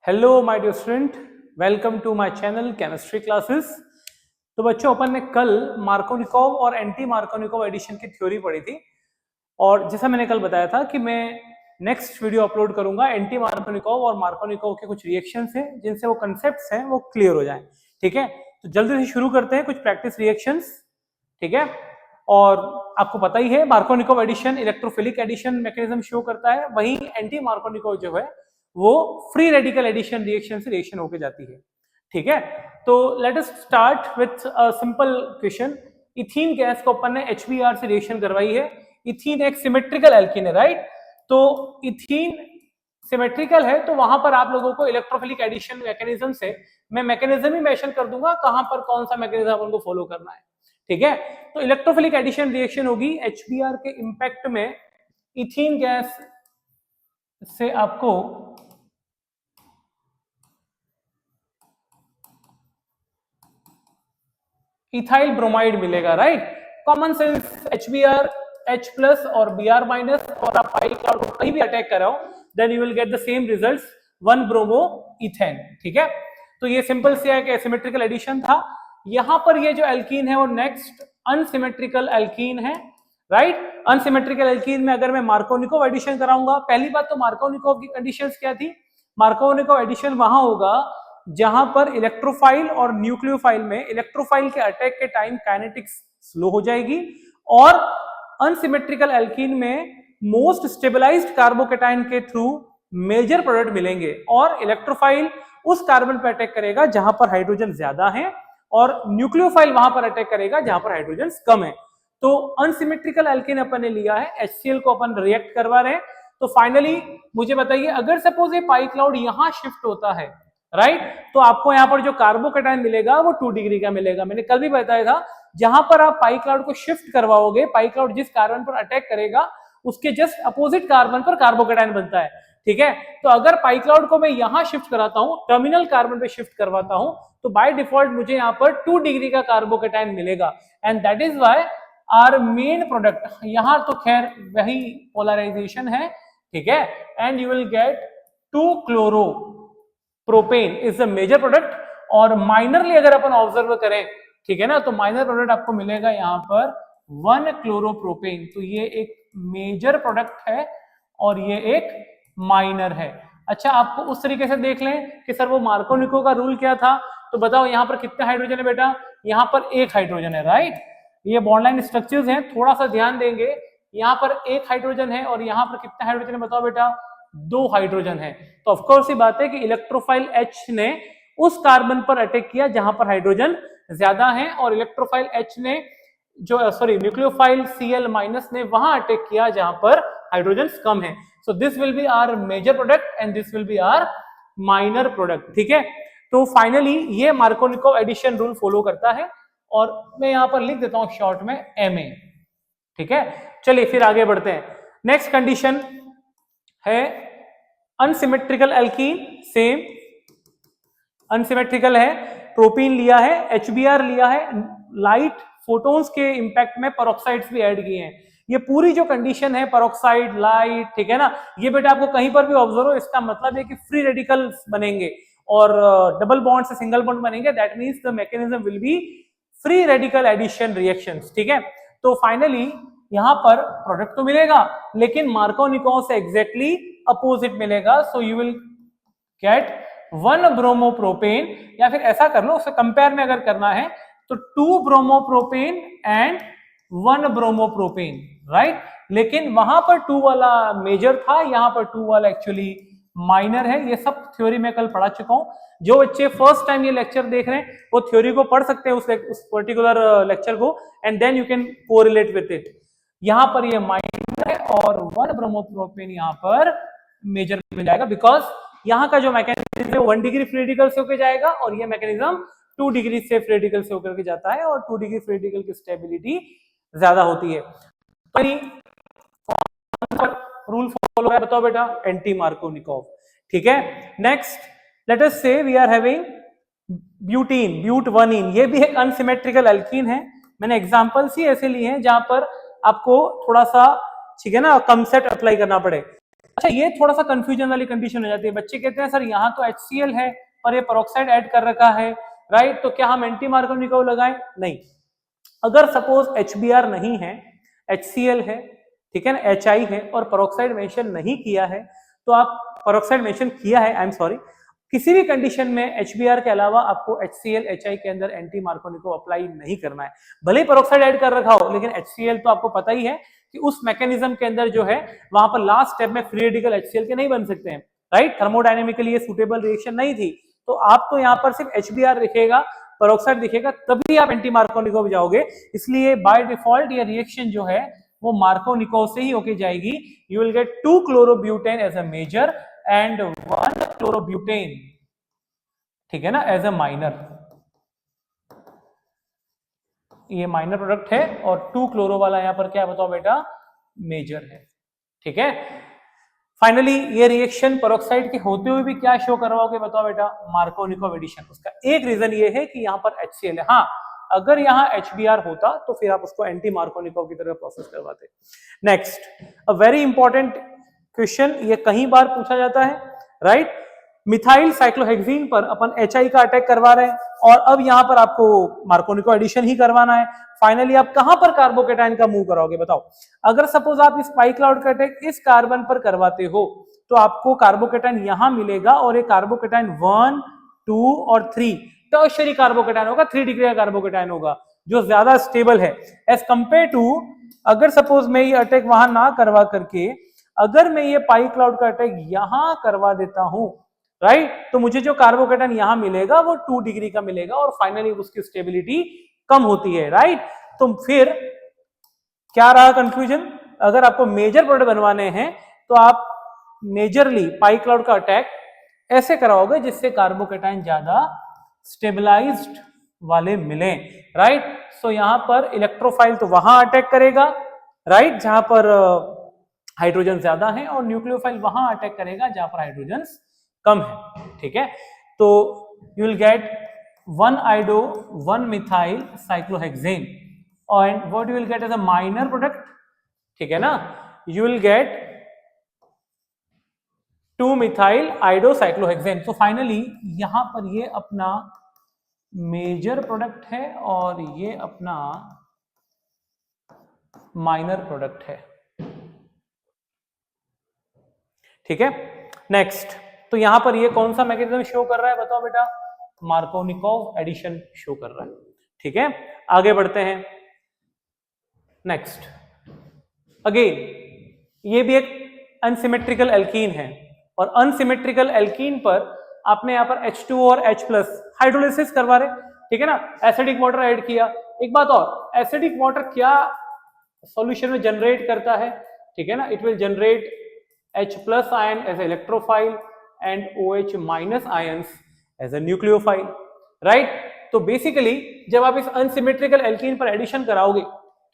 Hello my dear student, welcome to my channel chemistry classes. तो बच्चों, अपन ने कल मार्कोनिकोव और एंटी मार्कोनिकोव एडिशन की थ्योरी पढ़ी थी और जैसा मैंने कल बताया था कि मैं नेक्स्ट वीडियो अपलोड करूंगा एंटी मार्कोनिकोव और मार्कोनिकोव के कुछ रिएक्शंस हैं जिनसे वो कंसेप्ट्स हैं वो क्लियर हो जाएं। ठीक है, तो जल्दी से शुरू करते हैं कुछ प्रैक्टिस रिएक्शंस। ठीक है, और आपको पता ही है Markovnikov addition electrophilic addition mechanism show करता है, वहीं एंटी मार्कोनिकोव जो है वो फ्री रेडिकल एडिशन रिएक्शन से रिएक्शन होके जाती है। ठीक है, तो let us start with a simple question. Ethene gas को अपन ने HBr से रिएक्शन करवाई है। इथीन एक सिमेट्रिकल एल्कीन है, राइट? तो इथीन सिमेट्रिकल है तो वहां पर आप लोगों को इलेक्ट्रोफिलिक एडिशन मैकेनिज्म से मैं मैकेनिज्म ही मेंशन कर दूंगा कहां पर कौन सा मैकेनिज्म अपन को फॉलो करना है। ठीक है, तो इलेक्ट्रोफिलिक एडिशन रिएक्शन होगी HBr के इंपैक्ट में इथीन गैस से आपको इथाइल ब्रोमाइड मिलेगा, right? Common sense HBr H plus और Br माइनस, और आप पाई क्लाउड को कहीं भी अटैक कराओ then you will get the same results, 1 bromoethane. ठीक है, तो ये सिंपल से एक एसिमेट्रिकल एडिशन था। यहां पर ये जो एल्कीन है वो नेक्स्ट अनसिमेट्रिकल एल्कीन है, राइट? अनसिमेट्रिकल एल्कीन में अगर मैं मार्कोनिकोव एडिशन कराऊंगा, पहली बात तो मार्कोनिकोव की कंडीशंस क्या थी? मार्कोनिकोव एडिशन वहां होगा जहां पर इलेक्ट्रोफाइल और न्यूक्लियोफाइल में इलेक्ट्रोफाइल के अटैक के टाइम काइनेटिक्स स्लो हो जाएगी, और अनसिमेट्रिकल एल्कीन में मोस्ट स्टेबलाइज्ड कार्बोकेटाइन के थ्रू मेजर प्रोडक्ट मिलेंगे, और इलेक्ट्रोफाइल उस कार्बन पर अटैक करेगा जहां पर हाइड्रोजन ज्यादा है, और न्यूक्लियोफाइल वहां पर अटैक करेगा जहां पर हाइड्रोजन कम है। तो अनसिमेट्रिकल एल्कीन अपन ने लिया है, HCl को अपन रिएक्ट करवा रहे हैं। तो फाइनली मुझे बताइए, अगर सपोज ये पाई क्लाउड यहां शिफ्ट होता है, राइट, तो आपको यहाँ पर जो कार्बोकेटाइन मिलेगा वो 2 डिग्री का मिलेगा। मैंने कल भी बताया था, जहां पर आप पाई क्लाउड को शिफ्ट करवाओगे, पाई क्लाउड जिस कार्बन पर अटैक करेगा उसके जस्ट अपोजिट कार्बन पर कार्बोकेटाइन बनता है। ठीक है, तो अगर पाई क्लाउड को मैं यहां शिफ्ट कराता हूं, टर्मिनल कार्बन पे शिफ्ट करवाता हूं, तो बाय डिफॉल्ट मुझे यहाँ पर 2 डिग्री का कार्बोकेटाइन मिलेगा, and that is why our main product, यहां तो खैर वही पोलराइजेशन है। ठीक है, and you will get 2 chloropropane is the major product, और माइनरली अगर अपन ऑब्जर्व करें, ठीक है ना, तो माइनर प्रोडक्ट आपको मिलेगा यहाँ पर 1 क्लोरोप्रोपेन। तो ये एक मेजर प्रोडक्ट है और ये एक माइनर है। अच्छा, आपको उस तरीके से देख लें कि सर वो मार्कोनिको का रूल क्या था, तो बताओ यहाँ पर कितने हाइड्रोजन है बेटा? यहाँ पर 1 हाइड्रोजन है, राइट? ये बॉन्ड लाइन स्ट्रक्चर्स हैं, थोड़ा सा ध्यान देंगे। यहाँ पर 1 हाइड्रोजन है और यहाँ पर कितने हाइड्रोजन है बताओ बेटा? 2 हाइड्रोजन है। तो ऑफकोर्स ये बात है कि इलेक्ट्रोफाइल H ने उस कार्बन पर अटैक किया जहां पर हाइड्रोजन ज्यादा है, और इलेक्ट्रोफाइल H ने न्यूक्लियोफाइल Cl माइनस ने वहां अटैक किया जहां पर हाइड्रोजन कम है। So this will be our major product and this will be our minor product. ठीक है, तो फाइनली ये मार्कोनिकोव एडिशन रूल फॉलो करता है, और मैं यहां पर लिख देता हूं शॉर्ट में Ma। ठीक है, चलिए फिर आगे बढ़ते हैं। नेक्स्ट कंडीशन है अनसिमेट्रिकल एल्कीन, सेम अनसिमेट्रिकल है, प्रोपीन लिया है, HBr लिया है, लाइट फोटोन्स के इंपैक्ट में पेरोक्साइड्स भी ऐड किए हैं। ये पूरी जो कंडीशन है पेरोक्साइड, लाइट, ठीक है ना, ये बेटा आपको कहीं पर भी ऑब्जर्व हो, इसका मतलब है कि फ्री रेडिकल्स बनेंगे और डबल बॉन्ड से सिंगल बॉन्ड बनेंगे। That means the mechanism will be free radical addition reactions. ठीक है, तो फाइनली यहां पर प्रोडक्ट तो मिलेगा लेकिन मार्कोनिकोव से एग्जैक्टली अपोजिट मिलेगा। So you will gate 1 bromopropane, या फिर ऐसा कर लो, उससे कंपेयर में अगर करना है तो 2 ब्रोमोप्रोपेन एंड 1 ब्रोमोप्रोपेन, राइट? लेकिन वहां पर 2 वाला मेजर था, यहां पर 2 वाला एक्चुअली माइनर है। ये सब थ्योरी में कल पढ़ा चुका हूं। जो बच्चे फर्स्ट टाइम ये लेक्चर देख रहे हैं वो थ्योरी को पढ़ सकते हैं, उस पर्टिकुलर लेक्चर को, and then you can correlate with it. यहां पर ये माइनर है और 1 ब्रोमोप्रोपेन यहां पर मेजर मिल जाएगा, बिकॉज यहाँ का जो मैकेनिज्म है 1 डिग्री फ्री रेडिकल से होकर जाएगा, और ये मैकेनिज्म 2 डिग्री से फ्री रेडिकल से होकर के जाता है, और 2 डिग्री फ्री रेडिकल की स्टेबिलिटी ज्यादा होती है। तो रूल फॉलो है बताओ बेटा? Anti Markovnikov. ठीक है, नेक्स्ट लेट अस से वी आर हैविंग ब्यूटीन, ब्यूट-1-इन। ये भी एक अनसिमेट्रिकल एल्कीन है। मैंने एग्जांपल्स ही ऐसे लिए हैं जहां पर आपको थोड़ा सा, ठीक है ना, कम सेट अप्लाई करना पड़े। अच्छा ये थोड़ा सा कंफ्यूजन वाली कंडीशन हो जाती है, बच्चे कहते हैं सर यहाँ तो HCl है और ये पेरोक्साइड ऐड कर रखा है, राइट, तो क्या हम एंटी मार्कोनिकोव लगाएं? नहीं, अगर सपोज HBr नहीं है, HCl है, ठीक है ना, HI है और पेरोक्साइड मेंशन नहीं किया है, तो आप पेरोक्साइड मेंशन किया है, आई एम सॉरी, किसी भी कंडीशन में HBr के अलावा आपको HCl HI के अंदर एंटी मार्कोनिकोव अप्लाई नहीं करना है। भले ही पेरोक्साइड ऐड कर रखा हो, लेकिन HCl तो आपको पता ही है कि उस मैकेनिज्म के अंदर जो है वहां पर लास्ट स्टेप में फ्री रेडिकल HCl के नहीं बन सकते हैं, राइट, थर्मोडायनेमिकली ये सूटेबल रिएक्शन नहीं थी, तो आप तो यहाँ पर सिर्फ HBr दिखेगा, पेरोक्साइड दिखेगा, तभी आप एंटी मार्कोनिकोव जाओगे। इसलिए बाय डिफॉल्ट ये रिएक्शन जो है वो मार्कोनिकोव से ही होके जाएगी। You will get 2 chlorobutane as a major and 1 chlorobutane, ठीक है ना, एज अ माइनर। ये माइनर प्रोडक्ट है और 2 क्लोरो वाला यहां पर क्या बताओ बेटा, मेजर है, ठीक है। फाइनली ये रिएक्शन पेरोक्साइड के होते हुए भी क्या शो करवाओगे बताओ बेटा, मार्कोनिकोव एडिशन। उसका एक रीजन ये है कि यहां पर HCl है, हाँ अगर यहाँ HBr होता तो फिर आप उसको एंटी मार्कोनिकोव की तरह प्रोसेस करवाते। Next, a very important question, ये कई बार पूछा जाता है, राइट, मिथाइल साइक्लोहेक्सीन पर अपन HI का अटैक करवा रहे हैं और अब यहां पर आपको मार्कोनिकोव एडिशन ही करवाना है। फाइनली आप कहां पर कार्बोकेटाइन का मूव कराओगे बताओ। अगर सपोज आप इस पाई क्लाउड का अटैक इस कार्बन पर करवाते हो तो आपको कार्बोकेटाइन यहां मिलेगा और ये कार्बोकेटाइन 1, 2 और 3 टर्शियरी कार्बोकेटाइन होगा, 3 डिग्री का कार्बोकेटाइन होगा जो ज्यादा स्टेबल है एज कंपेयर टू अगर सपोज मैं ये अटैक वहां ना करवा करके अगर मैं ये पाई क्लाउड का अटैक यहां करवा देता हूं, राइट, तो मुझे जो कार्बोकेटाइन यहां मिलेगा वो 2 डिग्री का मिलेगा और फाइनली उसकी स्टेबिलिटी कम होती है, राइट। तो फिर क्या रहा कंक्लूजन, अगर आपको मेजर प्रोडक्ट बनवाने हैं तो आप मेजरली पाई क्लाउड का अटैक ऐसे कराओगे जिससे कार्बोकेटाइन ज्यादा स्टेबलाइज्ड वाले मिले, राइट। सो यहां पर इलेक्ट्रोफाइल तो वहां अटैक करेगा, राइट, जहां पर हाइड्रोजन ज्यादा है और न्यूक्लियोफाइल वहां अटैक करेगा जहां पर हाइड्रोजन कम है, ठीक है। तो you will gate 1 आइडो 1 methyl cyclohexane and what you will get as a minor product, ठीक है ना, you will get 2 methyl iodocyclohexane। तो फाइनली यहां पर ये अपना मेजर प्रोडक्ट है और ये अपना माइनर प्रोडक्ट है, ठीक है। नेक्स्ट, तो यहां पर ये कौन सा मैकेनिज्म शो कर रहा है बताओ बेटा, मार्कोनिकोव एडिशन शो कर रहा है, ठीक है। आगे बढ़ते हैं। नेक्स्ट, अगेन ये भी एक अनसिमेट्रिकल एल्कीन है और अनसिमेट्रिकल एल्कीन पर आपने यहां पर H2 और H+ हाइड्रोलिसिस करवा रहे, ठीक है ना, एसिडिक वाटर ऐड किया। एक बात और, एसिडिक वाटर क्या सॉल्यूशन में जनरेट करता है, ठीक है ना, it will generate H+ ion as electrophile and OH- ions as a nucleophile, right. तो बेसिकली जब आप इस अनसिमेट्रिकल एल्कीन पर एडिशन कराओगे,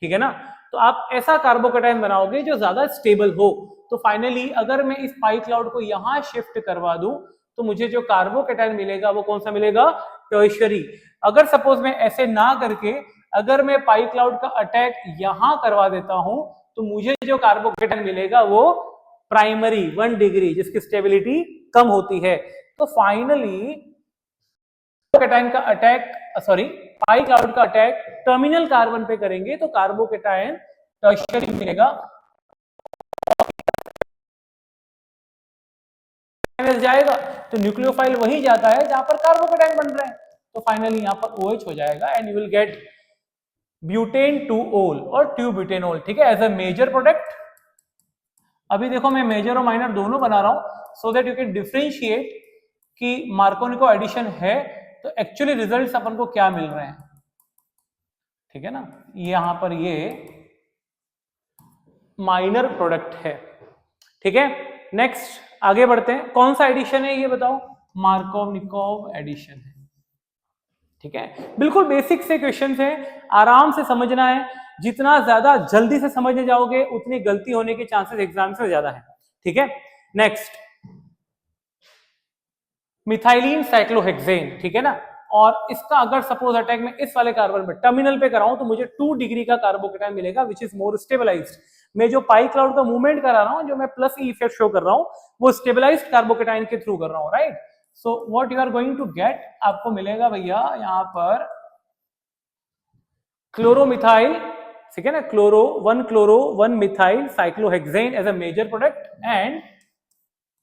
ठीक है ना, तो आप ऐसा कार्बोकेटाइन बनाओगे जो ज्यादा स्टेबल हो। तो फाइनली अगर मैं इस पाई क्लाउड को यहां शिफ्ट करवा दूं तो मुझे जो कार्बोकेटाइन मिलेगा वो कौन सा मिलेगा, टर्शियरी। अगर सपोज मैं ऐसे ना करके अगर मैं पाई क्लाउड का अटैक यहां करवा देता हूं तो मुझे जो कार्बोकेटाइन मिलेगा वो प्राइमरी 1 डिग्री जिसकी स्टेबिलिटी कम होती है। तो फाइनली कार्बोकेटाइन का अटैक, सॉरी, पाई क्लाउड का अटैक टर्मिनल कार्बन पे करेंगे तो कार्बोकेटाइन टर्शियरी मिलेगा, जाएगा तो न्यूक्लियोफाइल वहीं जाता है जहां पर कार्बोकेटाइन बन रहे हैं, तो फाइनली यहां पर OH हो जाएगा and you will get butane 2-ओल और ट्यूब्यूटेनोल, ठीक है, एज अ मेजर प्रोडक्ट। अभी देखो मैं मेजर और माइनर दोनों बना रहा हूं so that you can differentiate कि मार्कोनिकोव एडिशन है तो एक्चुअली रिजल्ट्स अपन को क्या मिल रहे हैं, ठीक है ना। यहां पर ये माइनर प्रोडक्ट है, ठीक है। नेक्स्ट आगे बढ़ते हैं, कौन सा एडिशन है ये बताओ, मार्कोनिकोव एडिशन है, ठीक है। बिल्कुल बेसिक से क्वेश्चन है, आराम से समझना है, जितना ज्यादा जल्दी से समझने जाओगे उतनी गलती होने के चांसेस एग्जाम में ज्यादा है, ठीक है। नेक्स्ट, मिथाइलिन साइक्लोहेक्सेन, ठीक है ना, और इसका अगर सपोज अटैक मैं इस वाले कार्बन पे टर्मिनल पे कराऊं तो मुझे 2 डिग्री का कार्बोकेटाइन मिलेगा विच इज मोर स्टेबलाइज्ड। मैं जो पाई क्लाउड का मूवमेंट करा रहा हूं, जो मैं प्लस ई इफेक्ट शो कर रहा हूं, वो स्टेबलाइज्ड कार्बोकेटाइन के थ्रू कर रहा हूं, right. So what you are going to get, आपको मिलेगा भैया यहां पर क्लोरोमिथाइल, ठीक है ना, chloro one methyl cyclohexane as a major product, and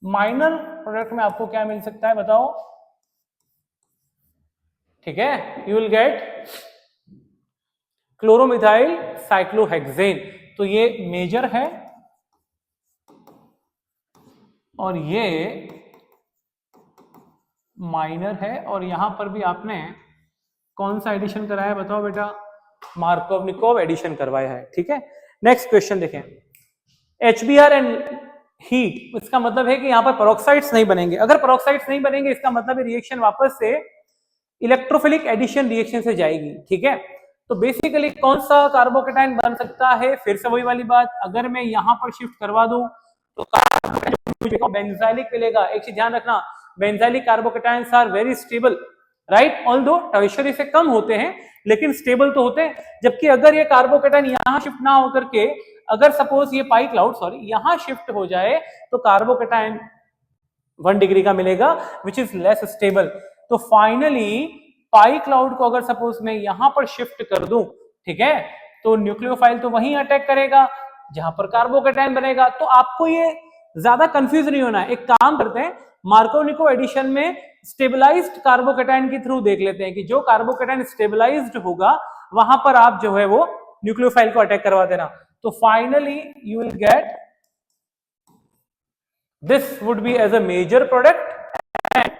minor product में आपको क्या मिल सकता है बताओ, ठीक है, you will get chloromethyl cyclohexane. तो ये मेजर है और ये माइनर है, और यहां पर भी आपने कौन सा एडिशन कराया बताओ बेटा, मार्कोवनिकोव एडिशन करवाया है, ठीक है। नेक्स्ट क्वेश्चन देखें, HBr एंड हीट, इसका मतलब है कि यहां पर पेरोक्साइड्स नहीं बनेंगे। अगर पेरोक्साइड्स नहीं बनेंगे इसका मतलब है रिएक्शन वापस से इलेक्ट्रोफिलिक एडिशन रिएक्शन से जाएगी, ठीक है। तो बेसिकली कौन सा कार्बोकेटाइन बन सकता है, फिर से वही वाली बात, अगर मैं यहां पर शिफ्ट करवा दूं तो बेंजाइलिक मिलेगा। एक चीज ध्यान रखना, benzylic carbocations are very stable, right, although tertiary से कम होते हैं लेकिन स्टेबल तो होते हैं। जबकि अगर ये कार्बोकेटाइन यहां शिफ्ट ना होकर के अगर सपोज ये पाई क्लाउड सॉरी यहां शिफ्ट हो जाए तो कार्बोकेटाइन 1 डिग्री का मिलेगा विच इज लेस स्टेबल। तो फाइनली पाई क्लाउड को अगर सपोज मैं यहां पर शिफ्ट कर दूं, ठीक है, तो न्यूक्लियोफाइल तो वहीं अटैक करेगा जहां पर कार्बोकेटाइन बनेगा। तो आपको ये ज्यादा कंफ्यूज नहीं होना है। एक काम करते हैं, मार्कोवनिकोव एडिशन में स्टेबलाइज्ड कार्बोकेटाइन के थ्रू देख लेते हैं कि जो कार्बोकेटाइन स्टेबलाइज्ड होगा वहां पर आप जो है वो न्यूक्लियोफाइल को अटैक करवा देना। तो finally you will gate this would be as a major product and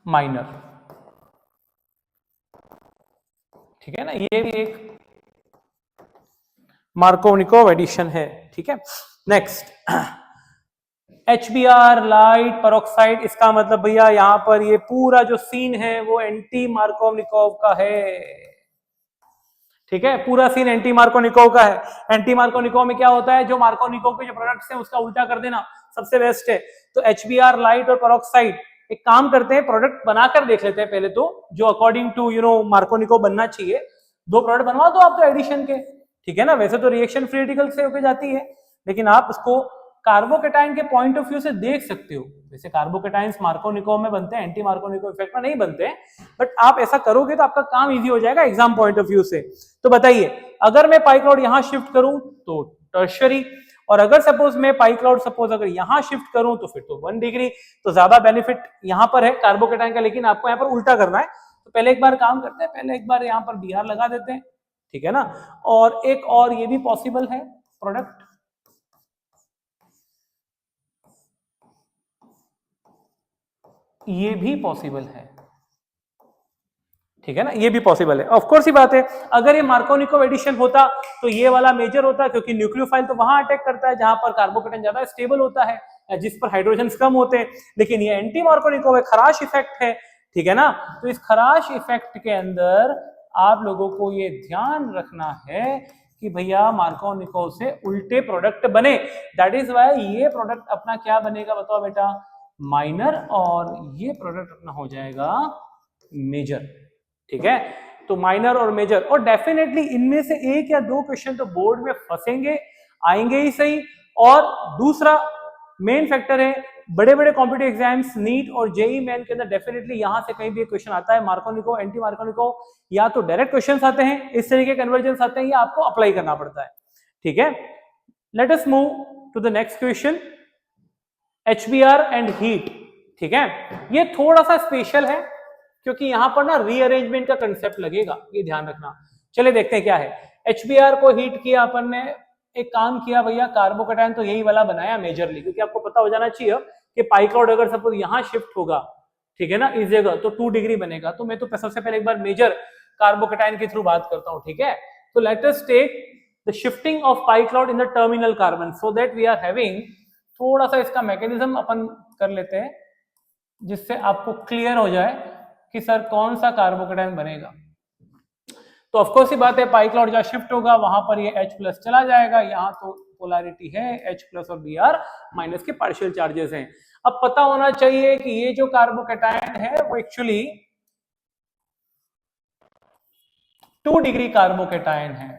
minor, ठीक है ना, ये भी एक मार्कोवनिकोव एडिशन है, ठीक है। नेक्स्ट HBr लाइट पेरोक्साइड, इसका मतलब भैया यहां पर ये पूरा जो सीन है वो एंटी मार्कोवनिकोव का है, ठीक है, पूरा सीन एंटी मार्कोवनिकोव का है। एंटी मार्कोवनिकोव में क्या होता है, जो मार्कोवनिकोव के जो प्रोडक्ट्स हैं उसका उल्टा कर देना सबसे बेस्ट है। तो HBr लाइट और पेरोक्साइड, एक काम करते हैं प्रोडक्ट बनाकर देख लेते हैं पहले तो, जो अकॉर्डिंग टू मार्कोवनिकोव बनना चाहिए। 2 प्रोडक्ट बनवा दो आप तो एडिशन के, ठीक है ना। वैसे तो रिएक्शन फ्री रेडिकल से होकर जाती है लेकिन आप उसको कार्बोकेटाइन के पॉइंट ऑफ व्यू से देख सकते हो। वैसे कार्बोकेटाइन्स मार्कोवनिकोव में बनते हैं, एंटी मार्कोवनिकोव इफेक्ट में नहीं बनते हैं, बट आप ऐसा करोगे तो आपका काम इजी हो जाएगा एग्जाम पॉइंट ऑफ व्यू से। तो बताइए, अगर मैं पाई क्लाउड यहां शिफ्ट करूं तो टर्शियरी, और अगर सपोज मैं पाई क्लाउड सपोज अगर यहां शिफ्ट करूं तो फिर तो 1 डिग्री। तो ज्यादा बेनिफिट यहां पर है कार्बोकेटाइन का, लेकिन आपको यहां पर उल्टा करना है। तो पहले एक बार काम करते हैं, पहले एक बार यहां पर Br लगा देते हैं, ठीक है ना। और एक और ये भी पॉसिबल है प्रोडक्ट, ये भी पॉसिबल है, ठीक है ना, ये भी पॉसिबल है। ऑफ कोर्स ही बात है, अगर ये मार्कोवनिकोव एडिशन होता तो ये वाला मेजर होता, क्योंकि न्यूक्लियोफाइल तो वहां अटैक करता है जहां पर कार्बोकेटाइन ज्यादा स्टेबल होता है, जिस पर हाइड्रोजन कम होते हैं। लेकिन ये एंटी मार्कोवनिकोव है, खराश इफेक्ट है, ठीक है ना। तो इस खराश इफेक्ट के अंदर आप लोगों को ये ध्यान रखना है कि भैया मार्कोवनिकोव से उल्टे प्रोडक्ट बने। दैट इज वाई ये प्रोडक्ट अपना क्या बनेगा बताओ बेटा, माइनर, और ये प्रोडक्ट अपना हो जाएगा मेजर, ठीक है। तो माइनर और मेजर, और डेफिनेटली इनमें से एक या 2 क्वेश्चन तो बोर्ड में फंसेंगे, आएंगे ही सही। और दूसरा मेन फैक्टर है, बड़े बड़े कॉम्पिटिटिव एग्जाम्स नीट और जेई मेन के अंदर डेफिनेटली यहां से कहीं भी क्वेश्चन आता है मार्कोवनिकोव एंटी मार्कोवनिकोव, या तो डायरेक्ट क्वेश्चंस आते हैं इस तरीके के कन्वर्जेंस आते हैं, या आपको अप्लाई करना पड़ता है, ठीक है। Let us move to the next question, HBr and heat, ठीक है। ये थोड़ा सा स्पेशल है क्योंकि यहां पर ना रीअरेंजमेंट का कंसेप्ट लगेगा, ये ध्यान रखना। चलिए देखते हैं क्या है। HBr को हीट किया अपन ने, एक काम किया भैया, कार्बोकेटाइन तो यही वाला बनाया मेजरली, क्योंकि आपको पता हो जाना चाहिए कि पाई क्लाउड अगर सपोज यहां शिफ्ट होगा, ठीक है ना, इस जगह तो 2 डिग्री बनेगा। तो मैं तो सबसे पहले एक बार मेजर कार्बोकेटाइन के थ्रू बात करता हूं, ठीक है। तो let us take the shifting of pi cloud in the terminal carbon, so that we are having, थोड़ा सा इसका मैकेनिज्म अपन कर लेते हैं जिससे आपको क्लियर हो जाए कि सर कौन सा कार्बोकेटाइन बनेगा। तो ऑफकोर्स ही बात है, पाई क्लाउड जहां शिफ्ट होगा वहां पर ये H प्लस चला जाएगा, यहाँ तो पोलैरिटी है H प्लस और Br माइनस के पार्शियल चार्जेस हैं। अब पता होना चाहिए कि ये जो कार्बोकैटायन है वो एक्चुअली 2 डिग्री कार्बोकैटायन है,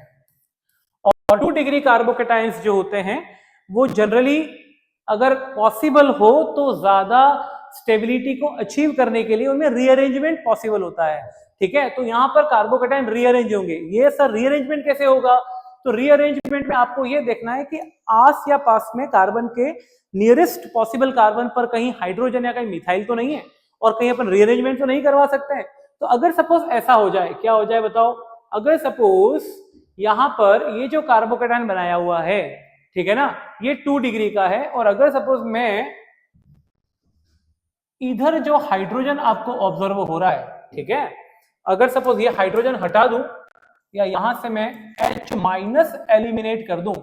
और 2 डिग्री कार्बोकैटायंस जो होते हैं वो जनरली अगर पॉसिबल हो तो ज्यादा स्टेबिलिटी को अचीव करने के लिए उनमें रीअरेंजमेंट पॉसिबल होता है, ठीक है। तो यहां पर कार्बोकैटायन रीअरेंज होंगे। ये सर रीअरेंजमेंट कैसे होगा? तो रीअरेंजमेंट में आपको ये देखना है कि आस या पास में कार्बन के नियरेस्ट पॉसिबल कार्बन पर कहीं हाइड्रोजन या कहीं मिथाइल तो नहीं है, और कहीं अपन रीअरेंजमेंट तो नहीं करवा सकते हैं। तो अगर सपोज ऐसा हो जाए, क्या हो जाए बताओ? अगर सपोज यहां पर ये जो कार्बोकैटायन बनाया हुआ है, ठीक है ना, ये 2 डिग्री का है, और अगर सपोज मैं इधर जो हाइड्रोजन आपको ऑब्जर्व हो रहा है, ठीक है, अगर सपोज ये हाइड्रोजन हटा दूं या यहां से मैं H माइनस एलिमिनेट कर दूं,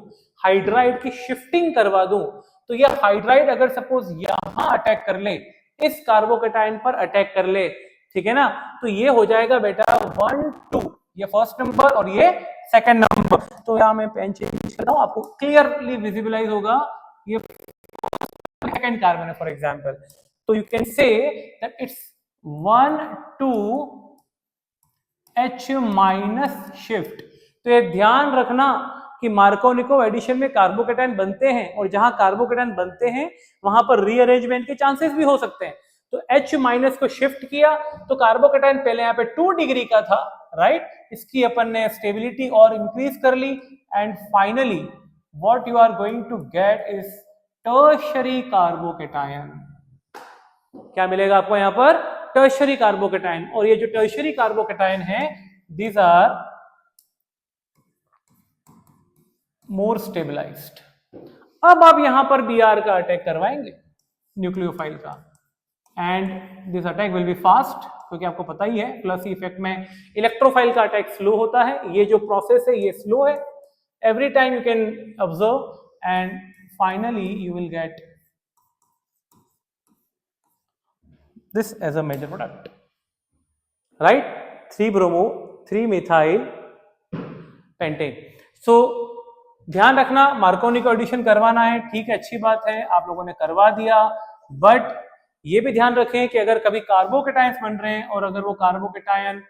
हाइड्राइड की शिफ्टिंग करवा दूं, तो ये हाइड्राइड अगर सपोज यहां अटैक कर ले, इस कार्बोकैटायन पर अटैक कर ले, ठीक है ना, तो ये हो जाएगा बेटा 1 2, ये फर्स्ट नंबर और ये सेकंड नंबर। तो यहां मैं पेन चेंज करता हूं, आपको क्लियरली विजिबलाइज होगा ये सेकंड कार्बन है फॉर एग्जांपल। तो you can say that it's 1 2 H minus shift. तो ये ध्यान रखना कि मार्कोनिकोव एडिशन में कार्बोकैटायन बनते हैं, और जहां कार्बोकैटायन बनते हैं वहां पर रीअरेंजमेंट के चांसेस भी हो सकते हैं। तो H माइनस को शिफ्ट किया तो कार्बोकैटायन पहले यहाँ पे 2 डिग्री का था, राइट, इसकी अपन ने स्टेबिलिटी और इंक्रीज कर ली, and finally what you are going to get is tertiary carbocation. क्या मिलेगा आपको यहाँ पर? Tertiary carbocation. और ये जो टर्शियरी कार्बोकैटायन है, दीज आर मोर स्टेबलाइज्ड। अब आप यहां पर Br का अटैक करवाएंगे, न्यूक्लियोफाइल का, and this attack will be fast, क्योंकि आपको पता ही है प्लस इफेक्ट में इलेक्ट्रोफाइल का अटैक स्लो होता है। ये जो प्रोसेस है ये स्लो है, every time you can observe, and finally you will gate this as a major product, right? 3 bromo 3 methyl pentane। so ध्यान रखना, मार्कोनिकोव एडिशन करवाना है, ठीक है, अच्छी बात है, आप लोगों ने करवा दिया, बट ये भी ध्यान रखें कि अगर कभी कार्बोकैटायंस बन रहे हैं और अगर वो कार्बोकैटायन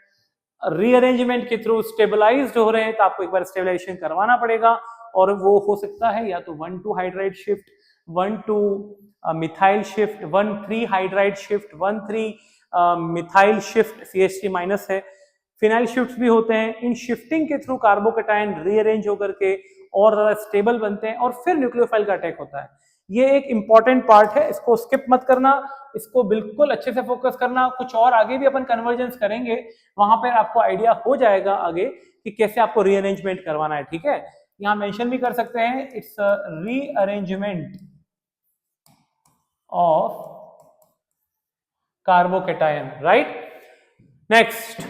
रीअरेंजमेंट के थ्रू स्टेबलाइज्ड हो रहे हैं तो आपको एक बार स्टेबलाइजेशन करवाना पड़ेगा, और वो हो सकता है या तो 1-2 hydride shift, 1-2 methyl shift, 1-3 hydride shift, 1-3 methyl shift, CH3 minus है, फिनाइल शिफ्ट भी होते हैं। इन शिफ्टिंग के थ्रू कार्बोकैटायन रीअरेंज होकर के और ज्यादा स्टेबल बनते हैं, और फिर न्यूक्लियोफाइल का अटैक होता है। ये एक इंपॉर्टेंट पार्ट है, इसको स्किप मत करना, इसको बिल्कुल अच्छे से फोकस करना। कुछ और आगे भी अपन कन्वर्जेंस करेंगे, वहां पर आपको आइडिया हो जाएगा आगे कि कैसे आपको रीअरेंजमेंट करवाना है, ठीक है। यहां मेंशन भी कर सकते हैं, it's rearrangement of carbocation, right. Next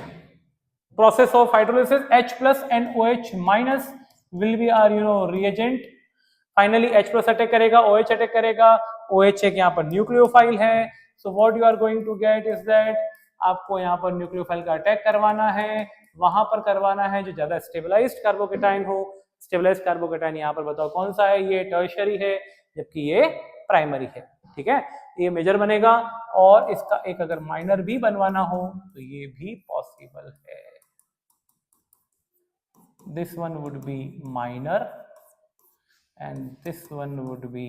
process of hydrolysis, H plus and OH minus will be our reagent। finally H plus attack करेगा, OH अटैक करेगा, OH एक यहाँ पर न्यूक्लियोफाइल है, so what you are going to get is that आपको यहाँ पर nucleophile का अटैक करवाना है, वहां पर करवाना है जो ज्यादा स्टेबलाइज्ड कार्बोकैटायन हो। स्टेबलाइज्ड कार्बोकैटायन यहाँ पर बताओ कौन सा है? ये टर्शियरी है, जबकि ये प्राइमरी है, ठीक है। ये मेजर बनेगा, और इसका एक अगर माइनर भी बनवाना हो तो ये भी पॉसिबल है। This one would be minor and this one would be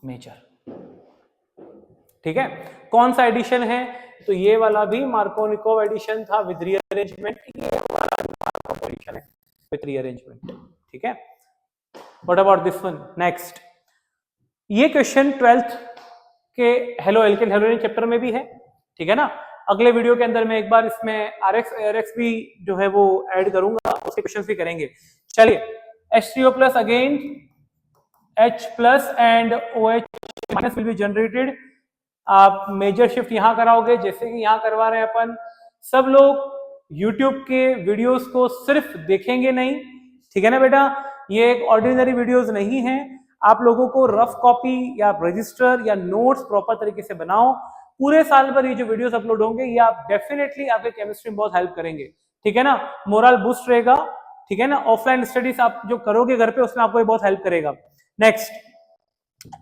major, ठीक है। कौन सा एडिशन है? तो ये वाला भी मार्कोनिकोव एडिशन था विद रीअरेंजमेंट, ये वाला भी मार्कोनिकोव एडिशन है विद रीअरेंजमेंट, ठीक है। What about this one? Next, ये क्वेश्चन 12th के हेलो एल्केन हेलोजन चैप्टर में भी है, ठीक है ना। अगले वीडियो के अंदर मैं एक बार इसमें RX भी जो है वो ऐड करूंगा, उसके क्वेश्चंस भी करेंगे। चलिए, H3O plus again H plus and OH minus will be generated. आप मेजर शिफ्ट यहां कराओगे जैसे कि यहां करवा रहे हैं अपन। सब लोग YouTube के वीडियोस को सिर्फ देखेंगे नहीं, ठीक है ना बेटा। ये एक ऑर्डिनरी वीडियोस नहीं है, आप लोगों को रफ कॉपी या रजिस्टर या नोट्स प्रॉपर तरीके से बनाओ, पूरे साल भर ये जो वीडियोस अपलोड होंगे ये आप डेफिनेटली आपके केमिस्ट्री में बहुत हेल्प करेंगे, ठीक है ना, मोरल बूस्ट रहेगा, ठीक है ना, ऑफलाइन स्टडीज आप जो करोगे घर पे उसमें आपको ये बहुत हेल्प करेगा। नेक्स्ट,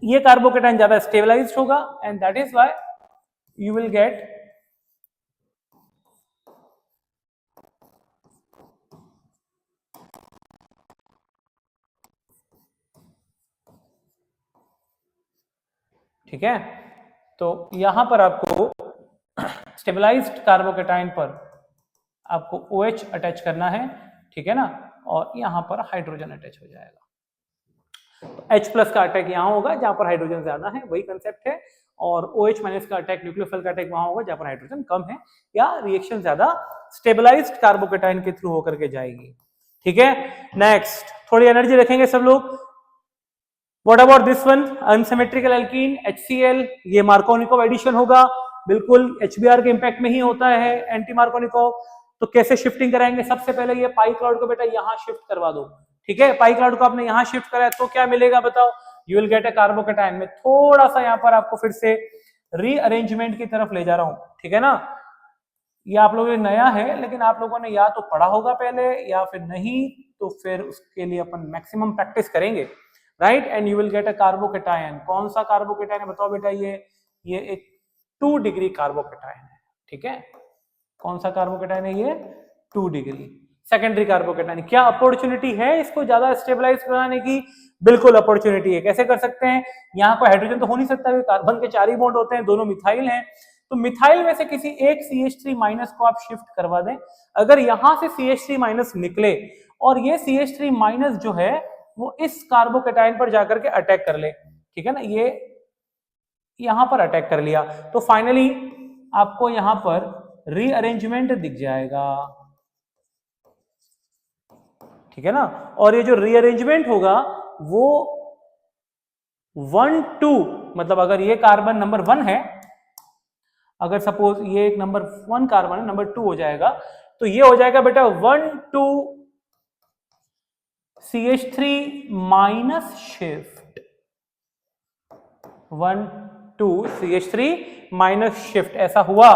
ये कार्बोकेटाइन ज्यादा स्टेबलाइज्ड होगा and that is why you will gate ठीक है। तो यहां पर आपको स्टेबलाइज्ड कार्बोकेटाइन पर आपको OH अटैच करना है, ठीक है ना, और यहां पर हाइड्रोजन अटैच हो जाएगा। तो H प्लस का अटैक यहां होगा जहां पर हाइड्रोजन ज्यादा है, वही कंसेप्ट है, और OH माइनस का अटैक, न्यूक्लियोफिल का अटैक वहां होगा जहां पर हाइड्रोजन कम है, या रिएक्शन ज्यादा स्टेबलाइज्ड कार्बोकेटाइन के थ्रू होकर के जाएगी, ठीक है। नेक्स्ट, थोड़ी एनर्जी रखेंगे सब लोग। What about this one? Unsymmetrical alkene HCl, ये मार्कोनिकोव एडिशन होगा, बिल्कुल HBr के इंपैक्ट में ही होता है एंटी मार्कोनिकोव। तो कैसे शिफ्टिंग कराएंगे? सबसे पहले ये पाई क्लाउड को बेटा यहां शिफ्ट करवा दो, ठीक है। पाई क्लाउड को आपने यहां शिफ्ट कराया तो क्या मिलेगा बताओ? You will get a carbocation. में थोड़ा सा यहां पर आपको फिर से रीअरेंजमेंट की तरफ ले जा रहा हूं, ठीक है ना। ये आप लोगों को नया है, लेकिन आप लोगों ने या तो पढ़ा होगा पहले या फिर नहीं, तो फिर उसके लिए अपन मैक्सिमम प्रैक्टिस करेंगे, right. And you will get a carbocation. कौन सा कार्बोकेटाइन है बताओ बेटा? ये एक 2 डिग्री कार्बोकेटाइन है, ठीक है। कौन सा कार्बोकेटाइन है ये? 2 डिग्री सेकेंडरी कार्बोकेटाइन। क्या अपॉर्चुनिटी है इसको ज्यादा स्टेबलाइज बनाने की? बिल्कुल अपॉर्चुनिटी है। कैसे कर सकते हैं? यहाँ कोई हाइड्रोजन तो हो नहीं सकता, कार्बन के 4 ही बॉन्ड होते हैं, दोनों मिथाइल हैं, तो मिथाइल में से किसी एक CH3 माइनस को आप शिफ्ट करवा दें। अगर यहां से CH3 माइनस निकले और ये CH3 माइनस जो है वो इस कार्बोकेटाइन पर जाकर के अटैक कर ले, ठीक है ना, ये यहां पर अटैक कर लिया, तो फाइनली आपको यहां पर रीअरेंजमेंट दिख जाएगा, ठीक है ना। और ये जो रीअरेंजमेंट होगा वो 1 2, मतलब अगर ये कार्बन नंबर 1 है, अगर सपोज ये एक नंबर 1 कार्बन है, नंबर 2 हो जाएगा, तो ये हो जाएगा बेटा 1 2 CH3 minus shift, 1 2 CH3 minus shift, ऐसा हुआ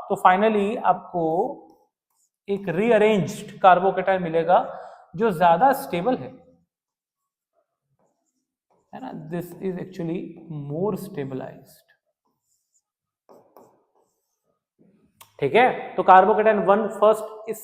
तो फाइनली आपको एक रीअरेंज्ड कार्बोकेटाइन मिलेगा जो ज्यादा स्टेबल है ना। This is actually more stabilised, ठीक है। तो कार्बोकेटाइन 1 फर्स्ट इस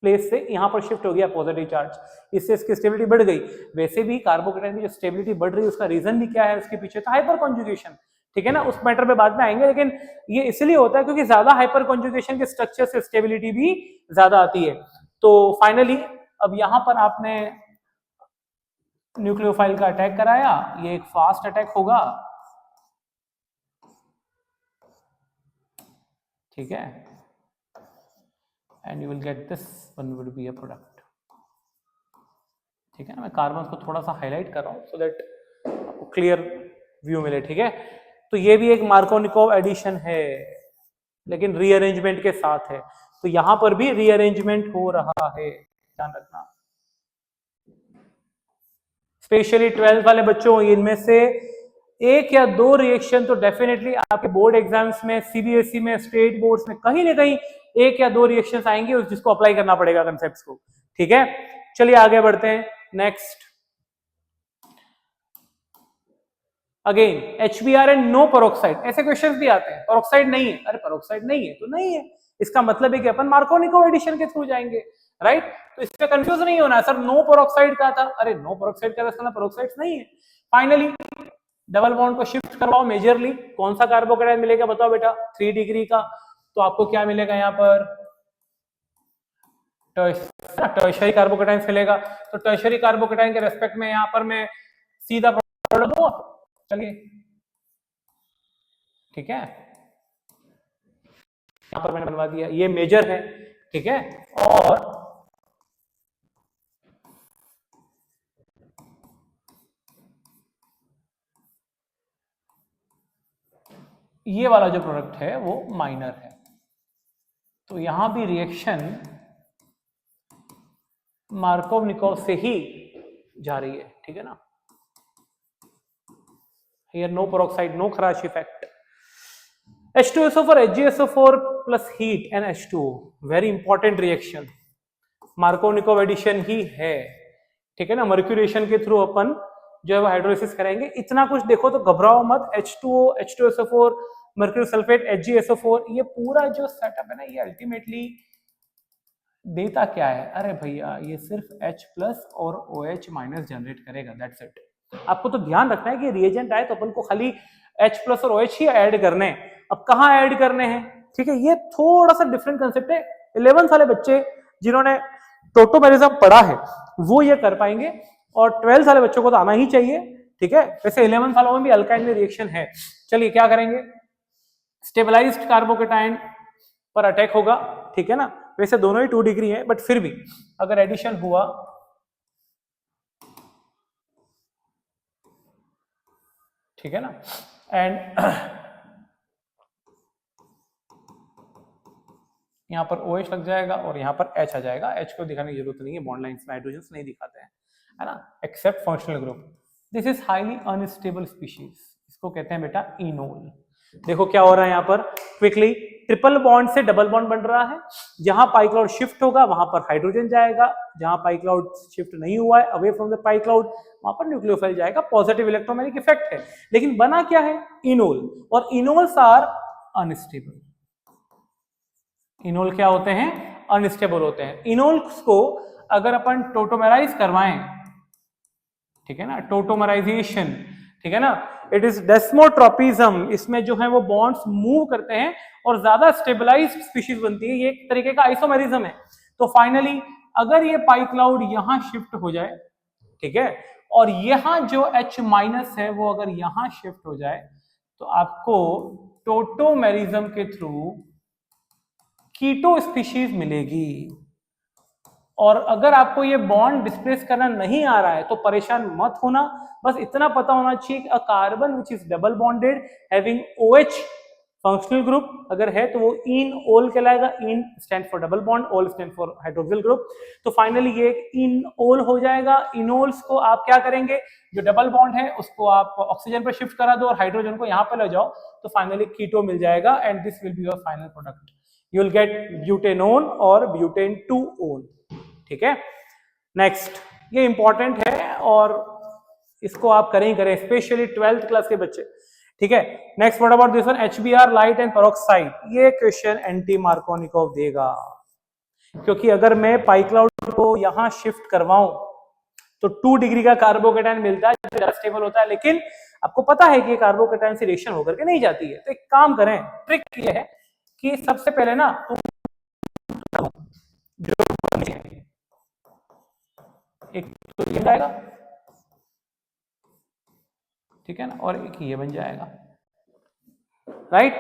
प्लेस से यहां पर शिफ्ट हो गया पॉजिटिव चार्ज, इससे इसकी स्टेबिलिटी बढ़ गई। वैसे भी कार्बोकेटाइन की जो स्टेबिलिटी बढ़ रही है उसका रीजन भी क्या है उसके पीछे? तो हाइपर कॉन्जुगेशन, ठीक है ना, उस मैटर पे बाद में आएंगे, लेकिन ये इसलिए होता है क्योंकि ज्यादा हाइपर कॉन्जुगेशन के स्ट्रक्चर से स्टेबिलिटी भी ज्यादा आती है। तो फाइनली अब यहां पर आपने न्यूक्लियोफाइल का अटैक कराया, ये एक फास्ट अटैक होगा, ठीक है, and you will get this one would be a product, ठीक है ना। मैं कार्बन को थोड़ा सा हाईलाइट कर रहा हूं सो दैट आपको क्लियर व्यू मिले, ठीक है। तो ये भी एक मार्कोनिकोव एडिशन है, लेकिन रीअरेंजमेंट के साथ है, तो यहां पर भी रीअरेंजमेंट हो रहा है, ध्यान रखना। स्पेशली 12th वाले बच्चों, इनमें से 1 या 2 रिएक्शन तो डेफिनेटली आपके बोर्ड एग्जाम्स में, CBSE में, स्टेट बोर्ड्स में कहीं ना कहीं 1 या 2 रिएक्शंस आएंगे जिसको अप्लाई करना पड़ेगा कंसेप्ट्स को, ठीक है। चलिए आगे बढ़ते हैं। Next, again HBr and no peroxide, ऐसे क्वेश्चंस भी आते हैं। पेरोक्साइड नहीं है, अरे पेरोक्साइड नहीं है तो नहीं है, इसका मतलब है कि अपन मार्कोनिकोव एडिशन के थ्रू जाएंगे, राइट। तो इससे कंफ्यूज नहीं होना सर, नो पेरोक्साइड का था, अरे नो पेरोक्साइड का था, पेरोक्साइड्स नहीं है। फाइनली डबल बॉन्ड को शिफ्ट करवाओ मेजरली, कौन सा कार्बोकेटाइन मिलेगा बताओ बेटा? 3 डिग्री का, तो आपको क्या मिलेगा यहाँ पर? टर्शरी कार्बोकेटाइन मिलेगा। तो टर्शरी कार्बोकेटाइन के रेस्पेक्ट में यहाँ पर मैं सीधा प्रोडक्ट दूंगा, चलिए, ठीक है, यहां पर मैंने बनवा दिया, ये मेजर है, ठीक है। और ये वाला जो प्रोडक्ट है वो माइनर है, तो यहां भी रिएक्शन मार्कोव-निकोव से ही जा रही है, ठीक है ना। Here no peroxide, no Kharasch effect. H2SO4 HgSO4 plus heat and H2O, very important reaction, Markovnikov addition ही है, ठीक है ना। मर्क्यूरेशन के थ्रू अपन जो है वो हाइड्रोलिसिस करेंगे। इतना कुछ देखो तो घबराओ मत, H2O H2SO4 mercury sulphate HgSO4, ये पूरा जो सेटअप है ना, ये अल्टीमेटली देता क्या है? अरे भैया ये सिर्फ H+ और OH- जनरेट करेगा, दैट्स इट। आपको तो ध्यान रखना है कि रिएजेंट आए तो अपन को खाली H+ और OH ही ऐड करने हैं। अब कहाँ ऐड करने हैं, ठीक है, ये थोड़ा सा डिफरेंट कंसेप्ट है। 11th वाले बच्चे जिन्होंने टोटोमेरिज्म पढ़ा है वो ये कर पाएंगे, और 12th वाले बच्चों को तो आना ही चाहिए, ठीक है। वैसे 11th वालों में भी अल्काइन में रिएक्शन है। चलिए क्या करेंगे, स्टेबलाइज्ड कार्बोकेटाइन पर अटैक होगा, ठीक है ना। वैसे दोनों ही 2 डिग्री है, बट फिर भी अगर एडिशन हुआ, ठीक है ना, एंड यहां पर OH लग जाएगा और यहां पर H आ जाएगा। H को दिखाने की जरूरत नहीं है, बॉन्ड लाइंस में हाइड्रोजन नहीं दिखाते हैं, है ना, accept functional group. This is highly unstable species, इसको कहते हैं बेटा इनोल। देखो क्या हो रहा है यहाँ पर, क्विकली ट्रिपल बॉन्ड से डबल बॉन्ड बन रहा है। जहां पाई क्लाउड शिफ्ट होगा वहां पर हाइड्रोजन जाएगा, जहां पाई क्लाउड शिफ्ट नहीं हुआ है away from the pi cloud, वहां पर न्यूक्लियोफाइल जाएगा। पॉजिटिव इलेक्ट्रोमैग्नेटिक इफेक्ट है, लेकिन बना क्या है, इनोल, और इनोल्स आर अनस्टेबल। इनोल क्या होते हैं, अनस्टेबल होते हैं। इनोल्स को अगर अपन टोटोमेराइज करवाएं, ठीक है ना, टोटोमराइजेशन, ठीक है ना, इट इज डेस्मोट्रोपिज्म, इसमें जो है वो बॉन्ड्स मूव करते हैं और ज्यादा स्टेबलाइज्ड स्पीशीज बनती है। ये एक तरीके का आइसोमेरिज्म है। तो फाइनली अगर ये पाई क्लाउड यहां शिफ्ट हो जाए, ठीक है, और यहां जो H- है वो अगर यहां शिफ्ट हो जाए, तो आपको टोटोमेरिज्म के थ्रू कीटो स्पीशीज मिलेगी। और अगर आपको ये बॉन्ड डिस्प्लेस करना नहीं आ रहा है तो परेशान मत होना, बस इतना पता होना चाहिए कि a carbon which is double bonded having OH functional group अगर है तो वो इन ओल कहलाएगा। In stand for double bond, ओल स्टैंड फॉर हाइड्रोक्सिल ग्रुप। तो फाइनली ये एक इन ओल हो जाएगा। इनोल्स को आप क्या करेंगे, जो डबल बॉन्ड है उसको आप ऑक्सीजन पर शिफ्ट करा दो और हाइड्रोजन को यहां पर ले जाओ, तो फाइनली कीटो मिल जाएगा, and this will be your final product. You will gate butanone और ब्यूटेन 2-ओन, ठीक है। नेक्स्ट, ये इंपॉर्टेंट है और इसको आप करें ही करें, स्पेशली 12th क्लास के बच्चे, ठीक है। Next, what about this one, HBr light and peroxide. ये क्वेश्चन एंटी मार्कोनिकोव देगा, क्योंकि अगर मैं पाई क्लाउड को यहां शिफ्ट करवाऊं तो 2 डिग्री का कार्बोकेटाइन मिलता है, ज्यादा स्टेबल होता है, लेकिन आपको पता है कि कार्बोकेटाइन से रिएक्शन होकर के नहीं जाती है। तो एक काम करें, ट्रिक ये है कि सबसे पहले ना जो एक तो ये जाएगा, ठीक है ना, और एक ये बन जाएगा, राइट।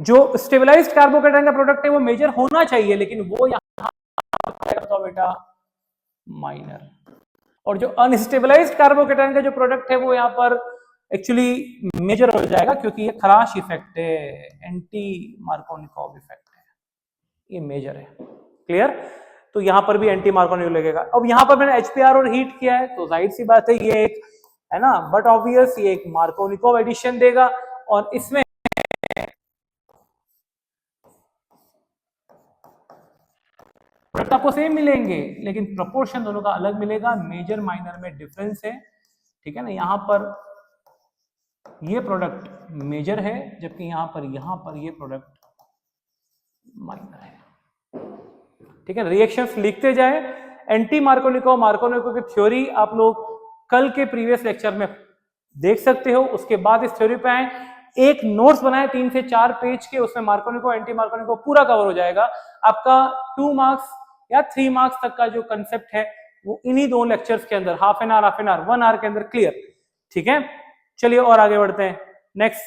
जो स्टेबलाइज्ड कार्बोकेटाइन का प्रोडक्ट है वो मेजर होना चाहिए, लेकिन वो यहां तो बेटा माइनर, और जो अनस्टेबलाइज्ड कार्बोकेटाइन का जो प्रोडक्ट है वो यहां पर एक्चुअली मेजर हो जाएगा, क्योंकि ये खराश इफेक्ट है, एंटी मार्कोनिकोव इफेक्ट है, ये मेजर है। क्लियर? तो यहां पर भी एंटी मार्कोनिकोव लगेगा। अब यहां पर मैंने HBr और हीट किया है, तो जाहिर सी बात है ये एक है ना, बट ऑब्वियस ये एक मार्कोनिकोव एडिशन देगा, और इसमें प्रोडक्ट आपको सेम मिलेंगे, लेकिन प्रोपोर्शन दोनों का अलग मिलेगा, मेजर माइनर में डिफरेंस है, ठीक है ना। यहां पर ये प्रोडक्ट मेजर है, जबकि यहां पर ये प्रोडक्ट माइनर है, ठीक है। रिएक्शंस लिखते जाए। एंटी मार्कोनिकोव, मार्कोनिकोव की थ्योरी आप लोग कल के प्रीवियस लेक्चर में देख सकते हो, उसके बाद इस थ्योरी पे आए, एक नोट्स बनाए 3 से 4 पेज के, उसमें मार्कोनिकोव एंटी मार्कोनिकोव पूरा कवर हो जाएगा। आपका 2 मार्क्स या 3 मार्क्स तक का जो कंसेप्ट है वो इन्हीं 2 लेक्चर्स के अंदर, हाफ एन आवर 1 आवर के अंदर क्लियर, ठीक है। चलिए और आगे बढ़ते हैं। नेक्स्ट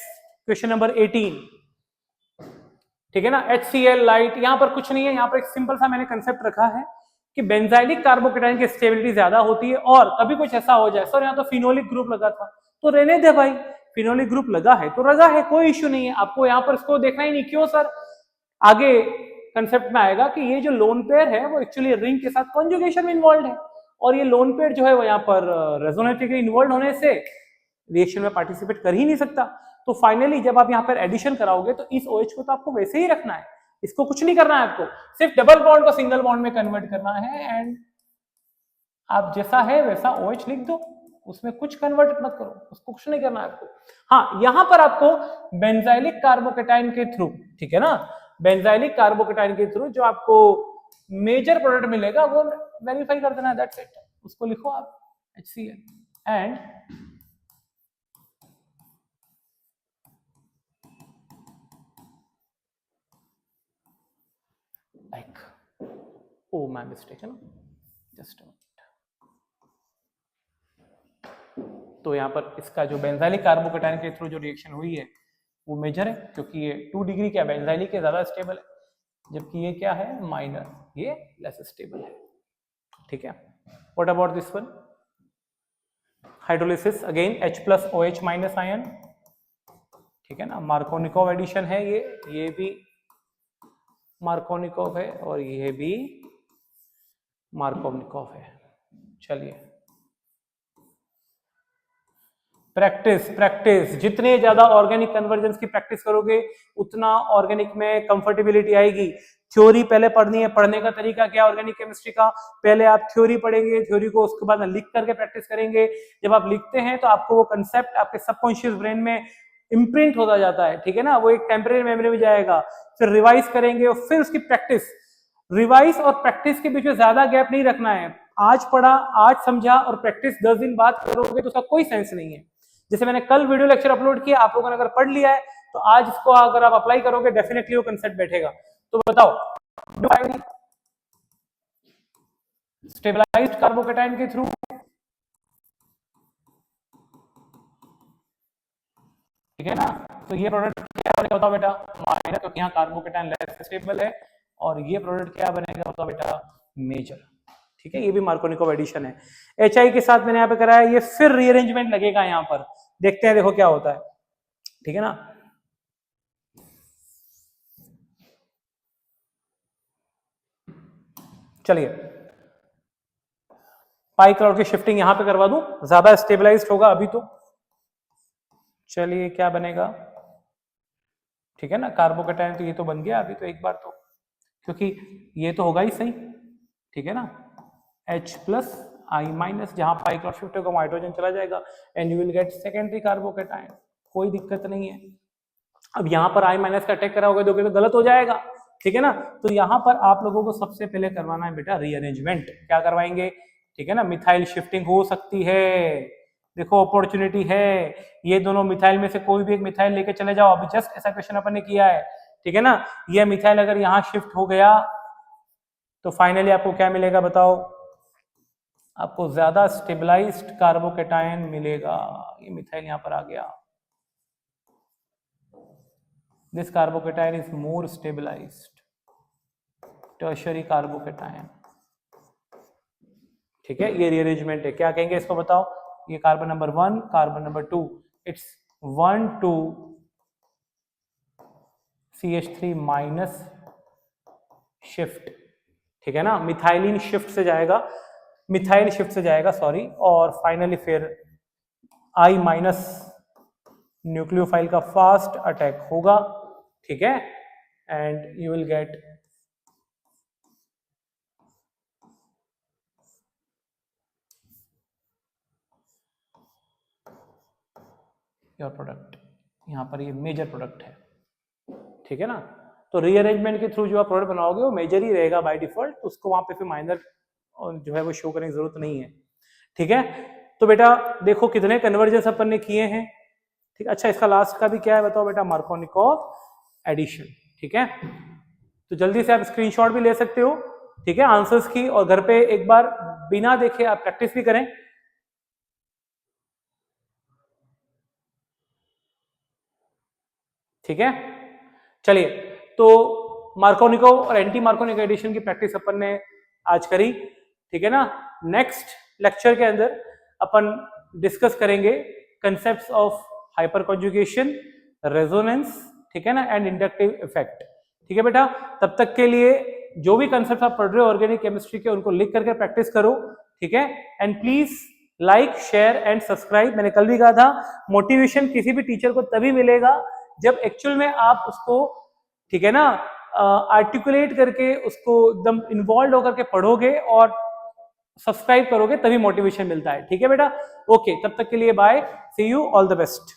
क्वेश्चन नंबर 18, ठीक है ना। HCl लाइट, यहां पर कुछ नहीं है, यहां पर एक सिंपल सा मैंने कंसेप्ट रखा है कि बेंजाइलिक कार्बोकेटाइन की स्टेबिलिटी ज्यादा होती है, और कभी कुछ ऐसा हो जाए, सर यहाँ तो फिनोलिक ग्रुप लगा था, तो रहने दे भाई, फिनोलिक ग्रुप लगा है तो लगा है, कोई इश्यू नहीं है, आपको यहाँ पर इसको देखना ही नहीं। क्यों सर? आगे कंसेप्ट में आएगा कि ये जो लोन पेयर है वो एक्चुअली रिंग के साथ कॉन्जुगेशन में इन्वॉल्व है, और ये लोन पेयर जो है वो यहाँ पर रेजोनेटिवली इन्वॉल्व होने से रिएक्शन में पार्टिसिपेट कर ही नहीं सकता। तो फाइनली जब आप यहाँ पर एडिशन कराओगे तो इस OH को तो आपको वैसे ही रखना है, इसको कुछ नहीं करना है आपको, सिर्फ डबल बॉन्ड को सिंगल बॉन्ड में कन्वर्ट करना है एंड आप जैसा है वैसा OH लिख दो, उसमें कुछ कन्वर्ट मत करो, उसको कुछ नहीं करना है आपको। हाँ, यहां पर आपको बेंजाइलिक कार्बोकेटाइन के थ्रू, ठीक है ना, बेंजाइलिक कार्बोकेटाइन के थ्रू जो आपको मेजर प्रोडक्ट मिलेगा वो वेरीफाई कर देना है, दैट्स इट। उसको लिखो आप HCl and like, oh my mistake है ना, जस्ट अ मिनट। तो यहाँ पर इसका जो बेंजाइलिक कार्बोकेटाइन के थ्रू जो रिएक्शन हुई है वो मेजर है, क्योंकि ये 2 डिग्री क्या बेंजाइलिक के ज्यादा स्टेबल है, जबकि ये क्या है माइनर, ये लेस स्टेबल है, ठीक है। What about this one, hydrolysis again H+OH minus ion, ठीक है ना, मार्कोनिकोव एडिशन है, ये भी मार्कोनिकोव है और ये भी मार्कोनिकोव है। चलिए प्रैक्टिस जितने ज्यादा ऑर्गेनिक कन्वर्जेंस की प्रैक्टिस करोगे उतना ऑर्गेनिक में कंफर्टेबिलिटी आएगी। थ्योरी पहले पढ़नी है, पढ़ने का तरीका क्या ऑर्गेनिक केमिस्ट्री का, पहले आप थ्योरी पढ़ेंगे, थ्योरी को उसके बाद लिख करके प्रैक्टिस करेंगे। जब आप लिखते हैं तो आपको वो कंसेप्ट आपके सबकॉन्शियस ब्रेन में इम्प्रिंट होता जाता है, ठीक है ना, वो एक टेम्परेरी मेमोरी में जाएगा, फिर रिवाइज करेंगे और फिर उसकी प्रैक्टिस। रिवाइज और प्रैक्टिस के बीच में ज्यादा गैप नहीं रखना है, आज पढ़ा आज समझा और प्रैक्टिस 10 दिन बाद करोगे तो उसका कोई सेंस नहीं है। जैसे मैंने कल वीडियो लेक्चर अपलोड किया, आप लोगों ने अगर पढ़ लिया है तो आज इसको अगर आप अप्लाई करोगे डेफिनेटली वो कंसेप्ट बैठेगा। तो बताओ, स्टेबलाइज्ड कार्बोकेटाइन के थ्रू, ठीक है ना, तो ये प्रोडक्ट क्या बनेगा बताओ बेटा, माइनर, क्योंकि यहाँ कार्बोकेटाइन लेस स्टेबल है, और ये प्रोडक्ट क्या बनेगा बताओ बेटा, मेजर, ठीक है। ये भी मार्कोनिकोव एडिशन है। HI के साथ मैंने यहाँ पे कराया, ये फिर रीअरेंजमेंट लगेगा यहाँ पर, देखते हैं देखो क्या होता है, ठीक है ना। चलिए पाई क्लाउड की शिफ्टिंग यहां पे करवा दूं, ज्यादा स्टेबलाइज्ड होगा अभी तो। चलिए क्या बनेगा, ठीक है ना, कार्बोकेटाइन तो ये तो बन गया अभी तो एक बार तो, क्योंकि ये तो होगा ही सही, ठीक है ना, H+I- जहां पाई क्लाउड शिफ्ट होगा हाइड्रोजन चला जाएगा and you will gate secondary carbocation, कोई दिक्कत नहीं है। अब यहाँ पर I- का अटैक करा होगा तो गलत हो जाएगा, ठीक है ना। तो यहाँ पर आप लोगों को सबसे पहले करवाना है बेटा रीअरेंजमेंट, क्या करवाएंगे, ठीक है ना, मिथाइल शिफ्टिंग हो सकती है, देखो अपॉर्चुनिटी है, ये दोनों मिथाइल में से कोई भी एक मिथाइल लेके चले जाओ, अभी जस्ट ऐसा क्वेश्चन अपन ने किया है, ठीक है ना। ये मिथाइल अगर यहाँ शिफ्ट हो गया तो फाइनली आपको क्या मिलेगा बताओ, आपको ज्यादा स्टेबलाइज्ड कार्बोकेटाइन मिलेगा। ये मिथाइल यहाँ पर आ गया, this carbocation is more stabilized, tertiary carbocation, ठीक है। ये रीअरेंजमेंट है, क्या कहेंगे इसको बताओ, ये carbon number 1 carbon number 2, it's 1 2 CH3 minus shift, ठीक है ना, मिथाइलिन शिफ्ट से जाएगा, मिथाइल शिफ्ट से जाएगा सॉरी, और फाइनली फिर I- न्यूक्लियोफाइल का फास्ट अटैक होगा, ठीक है, and you will get your product. यहाँ पर ये मेजर प्रोडक्ट है, ठीक है ना। तो रीअरेंजमेंट के थ्रू जो आप प्रोडक्ट बनाओगे वो मेजर ही रहेगा बाय डिफॉल्ट, तो उसको वहां पे फिर माइनर जो है वो शो करने की जरूरत नहीं है, ठीक है। तो बेटा देखो कितने कन्वर्जेंस अपन ने किए हैं, ठीक। अच्छा इसका लास्ट का भी क्या है बताओ बेटा, मार्कोनिकोव एडिशन, ठीक है। तो जल्दी से आप स्क्रीनशॉट भी ले सकते हो, ठीक है, आंसर्स की, और घर पे एक बार बिना देखे आप प्रैक्टिस भी करें, ठीक है। चलिए तो मार्कोनिकोव और एंटी मार्कोनिकोव एडिशन की प्रैक्टिस अपन ने आज करी, ठीक है ना। नेक्स्ट लेक्चर के अंदर अपन डिस्कस करेंगे concepts of hyper conjugation, resonance, ठीक है ना, एंड इंडक्टिव इफेक्ट, ठीक है बेटा। तब तक के लिए जो भी कंसेप्ट आप पढ़ रहे हो ऑर्गेनिक केमिस्ट्री के, उनको लिख करके प्रैक्टिस करो, ठीक है। And please like share and subscribe. मैंने कल भी कहा था मोटिवेशन किसी भी टीचर को तभी मिलेगा जब एक्चुअल में आप उसको, ठीक है ना, आर्टिकुलेट करके उसको एकदम इन्वॉल्व होकर के पढ़ोगे और सब्सक्राइब करोगे, तभी मोटिवेशन मिलता है। ठीक है बेटा, ओके, तब तक के लिए bye, see you, all the best.